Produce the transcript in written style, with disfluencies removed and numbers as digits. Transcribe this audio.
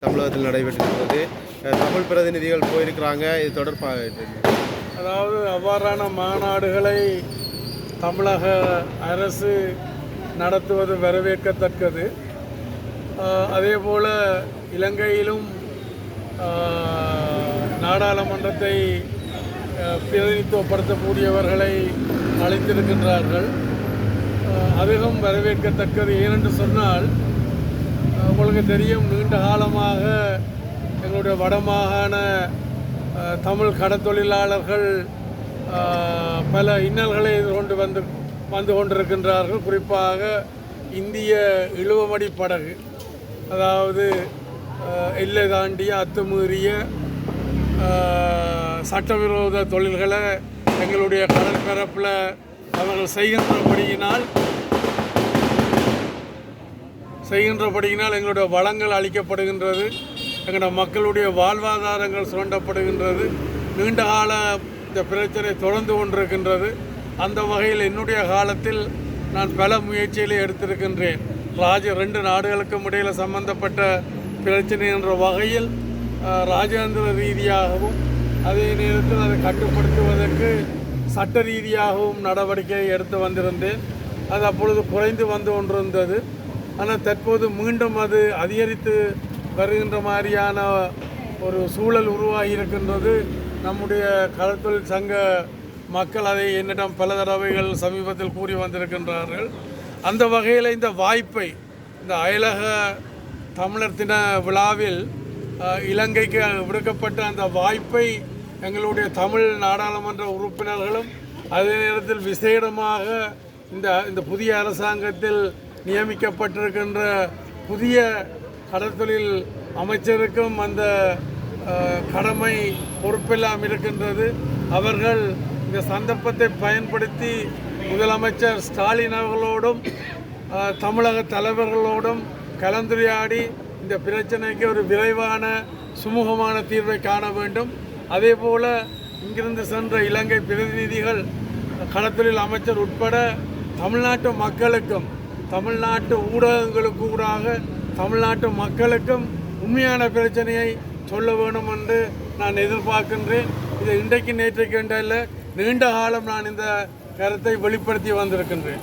தமிழகத்தில் நடைபெற்றிருக்கிறது. தமிழ் பிரதிநிதிகள் போயிருக்கிறாங்க. இது தொடர்பாக அதாவது அவ்வாறான மாநாடுகளை தமிழக அரசு நடத்துவது வரவேற்கத்தக்கது. அதேபோல் இலங்கையிலும் நாடாளுமன்றத்தை பிரதிநிதித்துவப்படுத்தக்கூடியவர்களை அழைத்திருக்கின்றார்கள். அதுவும் வரவேற்கத்தக்கது. ஏனென்று சொன்னால் உங்களுக்கு தெரியும், நீண்ட காலமாக எங்களுடைய வடமாகாண தமிழ் கடத்தொழிலாளர்கள் பல இன்னல்களை எதிர்கொண்டு வந்து கொண்டிருக்கின்றார்கள். குறிப்பாக இந்திய இழுவமடி படகு, அதாவது எல்லை தாண்டிய அத்துமீறிய சட்டவிரோத தொழில்களை எங்களுடைய கடல் பரப்பில் அவர்கள் செய்கின்றபடியினால் எங்களுடைய வளங்கள் அளிக்கப்படுகின்றது, எங்களுடைய மக்களுடைய வாழ்வாதாரங்கள் சுரண்டப்படுகின்றது. நீண்ட கால இந்த பிரச்சனை தொடர்ந்து கொண்டிருக்கின்றது. அந்த வகையில் என்னுடைய காலத்தில் நான் பல முயற்சிகளை எடுத்திருக்கின்றேன். ரெண்டு நாடுகளுக்கும் இடையில் சம்பந்தப்பட்ட பிரச்சனை என்ற வகையில் ராஜேந்திர ரீதியாகவும் அதே நேரத்தில் அதை கட்டுப்படுத்துவதற்கு சட்ட ரீதியாகவும் நடவடிக்கை எடுத்து வந்திருந்தேன். அது அப்பொழுது குறைந்து வந்து கொண்டிருந்தது. ஆனால் தற்போது மீண்டும் அது அதிகரித்து வருகின்ற மாதிரியான ஒரு சூழல் உருவாகி இருக்கின்றது. நம்முடைய கடற்தொழில் சங்க மக்கள் அதை என்னிடம் பல தடவைகள் சமீபத்தில் கூறி வந்திருக்கின்றார்கள். அந்த வகையில் இந்த வாய்ப்பை, இந்த அயலக தமிழர் தின விழாவில் இலங்கைக்கு விடுக்கப்பட்ட அந்த வாய்ப்பை எங்களுடைய தமிழ் நாடாளுமன்ற உறுப்பினர்களும் அதே நேரத்தில் விசேடமாக இந்த புதிய அரசாங்கத்தில் நியமிக்கப்பட்டிருக்கின்ற புதிய கடற்தொழில் அமைச்சருக்கும் அந்த கடமை பொறுப்பெல்லாம் இருக்கின்றது. அவர்கள் இந்த சந்தர்ப்பத்தை பயன்படுத்தி முதலமைச்சர் ஸ்டாலின் அவர்களோடும் தமிழக தலைவர்களோடும் கலந்துரையாடி இந்த பிரச்சனைக்கு ஒரு விரைவான சுமூகமான தீர்வை காண வேண்டும். அதே போல் இங்கிருந்து சென்ற இலங்கை பிரதிநிதிகள், கடற்தொழில் அமைச்சர் உட்பட தமிழ்நாட்டு மக்களுக்கும் தமிழ்நாட்டு ஊடகங்களுக்கு ஊடாக தமிழ்நாட்டு மக்களுக்கும் உண்மையான பிரச்சனையை சொல்ல வேண்டும் என்று நான் எதிர்பார்க்கின்றேன். இது இன்றைக்கு நேற்றைக்கு என்றல்ல, நீண்ட காலம் நான் இந்த கருத்தை வெளிப்படுத்தி வந்திருக்கின்றேன்.